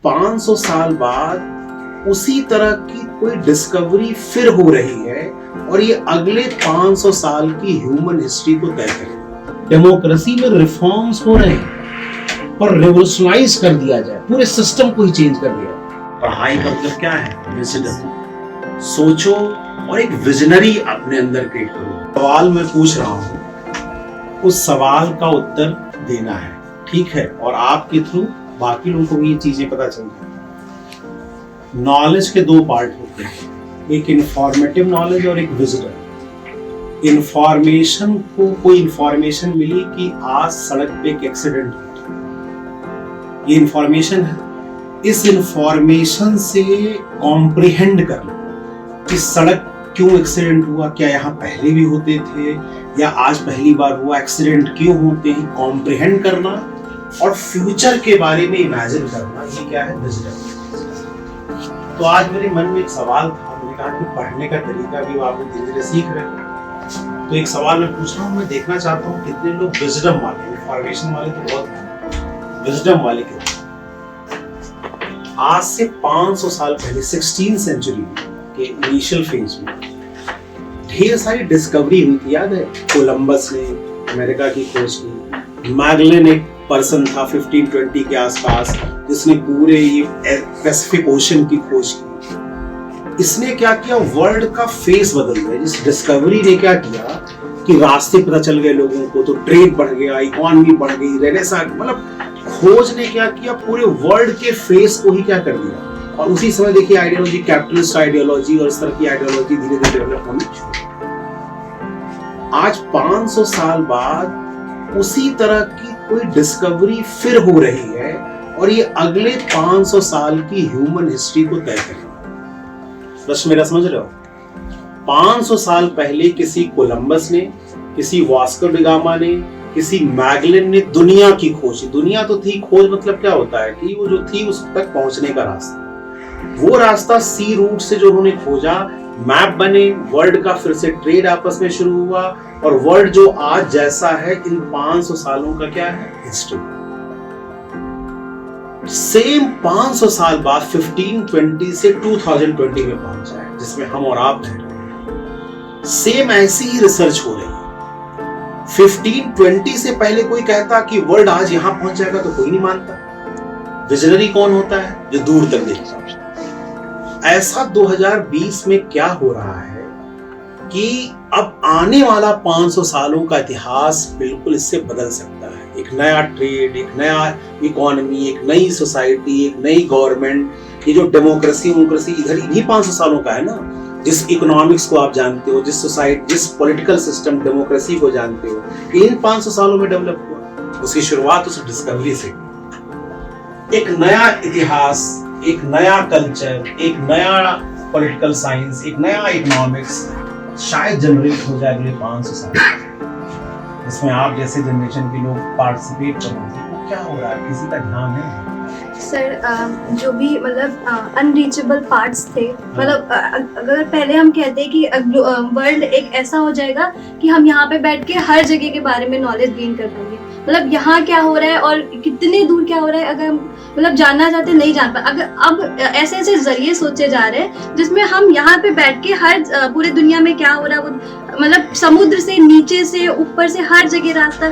500 साल बाद उसी तरह की कोई डिस्कवरी फिर हो रही है और ये अगले 500 साल की ह्यूमन हिस्ट्री को तय करेगी। डेमोक्रेसी में रिफॉर्म्स हो रहे हैं पर रिवोल्यूशनाइज कर दिया जाए, पूरे सिस्टम को ही चेंज कर दिया। पढ़ाई का मतलब क्या है? विजडम। सोचो और एक विजनरी अपने अंदर क्रिएट करो। सवाल मैं पूछ रहा हूँ, उस सवाल का उत्तर देना है, ठीक है? और आपके थ्रू बाकी लोगों को भी ये चीजें पता चल जाए। नॉलेज के दो पार्ट होते हैं, एक इंफॉर्मेटिव नॉलेज और एक विजडम। इंफॉर्मेशन को कोई इंफॉर्मेशन मिली कि आज सड़क पे एक एक्सीडेंट हुआ, ये इंफॉर्मेशन है। इस इंफॉर्मेशन से कॉम्प्रिहेंड करना कि सड़क क्यों एक्सीडेंट हुआ, क्या यहाँ पहले भी होते थे या आज पहली बार हुआ, एक्सीडेंट क्यों होते हैं, कॉम्प्रिहेंड करना और फ्यूचर के बारे में इमेजिन करना, ये क्या है? विजडम। तो आज मेरे मन में एक सवाल था, मैंने कहा कि पढ़ने का तरीका भी आप धीरे धीरे सीख रहे हो, तो एक सवाल मैं पूछ रहा हूँ, मैं देखना चाहता हूँ कितने लोग विजडम वाले, इंफॉर्मेशन वाले तो बहुत हैं, विजडम वाले कितने। आज से 500 साल पहले 16th सेंचुरी के इनिशियल फेज में ढेर सारी डिस्कवरी हुई थी, याद है? कोलंबस ने अमेरिका की खोज की, मैगलन एक पर्सन था 1520 के आसपास जिसने पूरे ये पैसिफिक ओशन की खोज की। इसने क्या किया? वर्ल्ड का फेस बदल दिया। इस डिस्कवरी ने क्या किया कि रास्ते पता चल गए लोगों को, तो ट्रेड बढ़ गया, इकोनॉमी बढ़ गई, रेनेसांस, मतलब खोज ने क्या किया? पूरे वर्ल्ड के फेस को ही क्या कर दिया। और उसी समय देखिए आइडियोलॉजी, कैपिटलिस्ट आइडियोलॉजी और इस तरह की आइडियोलॉजी धीरे धीरे डेवलप होनी शुरू। आज 500 साल बाद उसी तरह की कोई डिस्कवरी फिर हो रही है और ये अगले 500 साल की ह्यूमन हिस्ट्री को तय करेगी। प्रश्न मेरा समझ रहे हो? 500 साल पहले किसी कोलंबस ने, किसी वास्को डी गामा ने, किसी मैगलन ने दुनिया की खोज। दुनिया तो थी, खोज मतलब क्या होता है कि वो जो थी उस तक पहुंचने का रास्ता, वो रास्ता सी रूट से जो उन्होंने खोजा, मैप बने, वर्ल्ड का फिर से ट्रेड आपस में शुरू हुआ और वर्ल्ड जो आज जैसा है इन 500 सालों का क्या है? हिस्ट्री। सेम 500 साल बाद 1520 से 2020 में पहुंचा है जिसमें हम और आप हैं। सेम ऐसी ही रिसर्च हो रही है। 1520 से पहले कोई कहता कि वर्ल्ड आज यहां पहुंच जाएगा तो कोई नहीं मानता। विजनरी कौन होता है? जो दूर तक देखता है। ऐसा 2020 में क्या हो रहा है कि अब आने वाला 500 सालों का इतिहास बिल्कुल इससे बदल सकता है। एक नया ट्रेड, एक नया इकोनॉमी, एक नई सोसाइटी, एक नई गवर्नमेंट। ये जो डेमोक्रेसी इधर इन्हीं 500 सालों का है ना। जिस इकोनॉमिक्स को आप जानते हो, जिस सोसाइटी, जिस पॉलिटिकल सिस्टम डेमोक्रेसी को जानते हो, इन 500 सालों में डेवलप हुआ। उसकी शुरुआत उस डिस्कवरी से। एक नया इतिहास, एक नया कल्चर, एक नया पॉलिटिकल साइंस, एक नया इकोनॉमिक्स शायद जनरेट हो जाए अगले 500 साल। इसमें आप जैसे जनरेशन के लोग पार्टिसिपेट करेंगे। वो क्या हो रहा है, किसी का ध्यान है? सर, जो भी मतलब अनरीचेबल पार्ट्स थे, मतलब अगर पहले हम कहते हैं कि वर्ल्ड एक ऐसा हो जाएगा कि हम यहाँ पे बैठ के हर जगह के बारे में नॉलेज गेन कर पाएंगे, मतलब यहाँ क्या हो रहा है और कितने दूर क्या हो रहा है, अगर हम मतलब जानना चाहते नहीं जान पाए। अगर अब ऐसे ऐसे जरिए सोचे जा रहे हैं जिसमें हम यहाँ पे बैठ के हर पूरे दुनिया में क्या हो रहा है, मतलब समुद्र से नीचे से ऊपर से हर जगह रास्ता,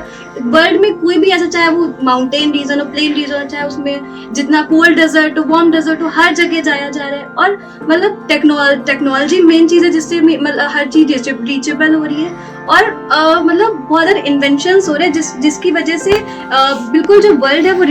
वर्ल्ड में कोई भी ऐसा, चाहे वो माउंटेन रीजन हो, प्लेन रीजन हो, चाहे उसमें जितना कोल्ड डेजर्ट हो, वार्म डेजर्ट हो, हर जगह जाया जा रहा है। और मतलब टेक्नोलॉजी मेन चीज है जिससे मतलब हर चीज रीचेबल हो रही है और मतलब बहुत सारे इन्वेंशंस हो रहे हैं जिसकी वजह से बिल्कुल जो वर्ल्ड है वो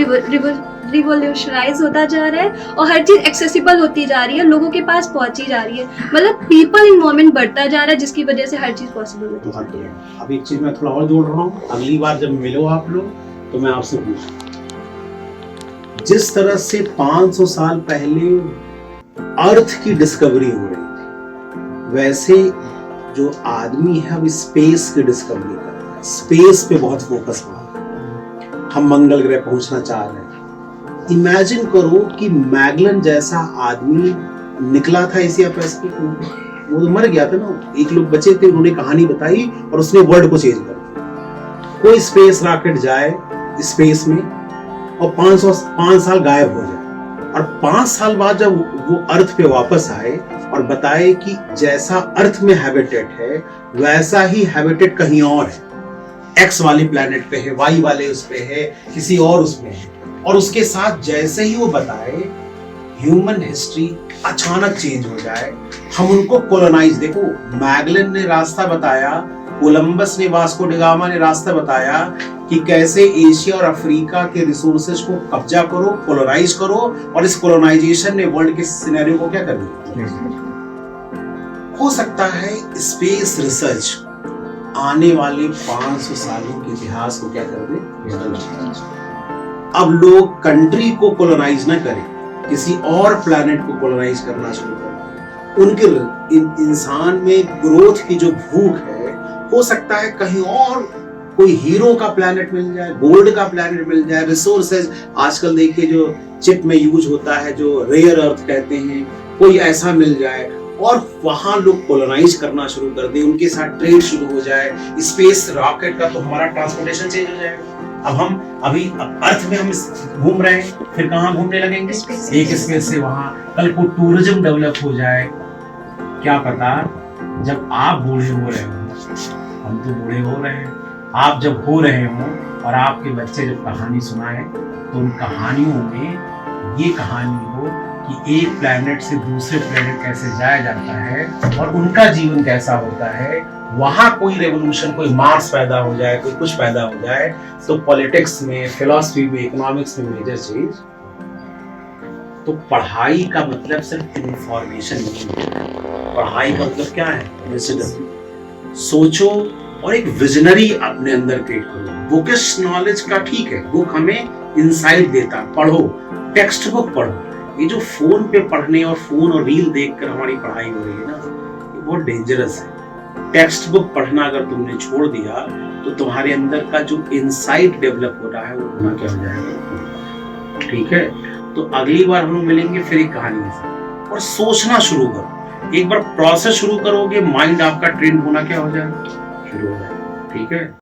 रिवोल्यूशनाइज होता जा रहा है और हर चीज एक्सेसिबल होती जा रही है, लोगों के पास पहुंची जा रही है, मतलब पीपल इन्वॉल्वमेंट बढ़ता जा रहा है जिसकी वजह से हर चीज पॉसिबल होती है। अब एक चीज मैं थोड़ा और जोड़ रहा हूँ, अगली बार जब मिलो आप लोग तो मैं आपसे पूछूं, जिस तरह से 500 साल पहले अर्थ की डिस्कवरी हो रही थी, वैसे जो आदमी है अब स्पेस की डिस्कवरी कर रहा है। स्पेस पे बहुत फोकस हो रहा है। हम मंगल ग्रह पहुंचना चाह रहे हैं। इमेजिन करो कि मैगलन जैसा आदमी निकला था एशिया पैसिफिक, वो तो मर गया था ना, एक लोग बचे थे, उन्होंने कहानी बताई और उसने वर्ल्ड को चेंज कर दिया। कोई स्पेस रॉकेट जाए स्पेस में और 5 साल गायब हो जाए, और 5 साल बाद जब वो अर्थ पे वापस आए और बताए कि जैसा अर्थ में हैबिटेट है वैसा ही हैबिटेट कहीं और है, एक्स वाली प्लेनेट पे है, वाई वाले उस पे है, किसी और उसमें है, और उसके साथ जैसे ही वो बताए ह्यूमन हिस्ट्री अचानक चेंज हो जाए। हम उनको कोलोनाइज, देखो मैगलन ने रास्ता बताया, कोलंबस ने, वास्को डी गामा ने रास्ता बताया कि कैसे एशिया और अफ्रीका के रिसोर्सेज को कब्जा करो, कोलोनाइज करो, और इस कोलोनाइजेशन ने वर्ल्ड के सिनेरियो को क्या कर दिया। हो सकता है स्पेस रिसर्च आने वाले 500 सालों के इतिहास को क्या कर दे। अब लोग कंट्री को कोलोनाइज ना करें, किसी और प्लैनेट को कोलोनाइज करना शुरू करें। उनके इंसान में ग्रोथ की जो भूख है, हो सकता है कहीं और कोई हीरो का प्लैनेट मिल जाए, गोल्ड का प्लैनेट मिल जाए, रिसोर्सेज आजकल देखिए जो चिप में यूज होता है, जो रेयर अर्थ कहते हैं, कोई ऐसा मिल जाए और वहां लोग कोलोनाइज करना शुरू कर दे, उनके साथ ट्रेड शुरू हो जाए। स्पेस रॉकेट का तो हमारा ट्रांसपोर्टेशन चेंज हो जाएगा। अब हम अभी अर्थ में हम घूम रहे हैं, फिर कहाँ घूमने लगेंगे, एक स्पेस से वहां। कल को टूरिज्म डेवलप हो जाए, क्या पता जब आप बूढ़े हो रहे हो, हम तो बूढ़े हो रहे हैं, आप जब हो रहे हो और आपके बच्चे जब कहानी सुनाए तो उन कहानियों में ये कहानी हो कि एक प्लैनेट से दूसरे प्लैनेट कैसे जाया जाता है और उनका जीवन कैसा होता है। वहां कोई रेवोल्यूशन, कोई मार्स पैदा हो जाए, कोई कुछ पैदा हो जाए, तो पॉलिटिक्स में, फिलॉसफी में, इकोनॉमिक्स में मेजर चेंज। तो पढ़ाई का मतलब सिर्फ इंफॉर्मेशन नहीं है, पढ़ाई का मतलब क्या है, सोचो और एक विजनरी अपने अंदर क्रिएट करो। बुकिश नॉलेज का ठीक है, बुक हमें इंसाइट देता, पढ़ो, टेक्स्ट बुक पढ़ो। ये जो फोन पे पढ़ने और फोन और रील देखकर हमारी पढ़ाई हो रही है ना, ये बहुत डेंजरस है। टेक्स्ट बुक पढ़ना अगर तुमने छोड़ दिया तो तुम्हारे अंदर का जो इंसाइट डेवलप हो रहा है वो होना क्या हो जाएगा। ठीक है, तो अगली बार हम मिलेंगे फिर एक कहानी से, और सोचना शुरू करो। एक बार प्रोसेस शुरू करोगे, माइंड आपका ट्रेंड होना क्या हो जाएगा, शुरू हो जाएगा। ठीक है।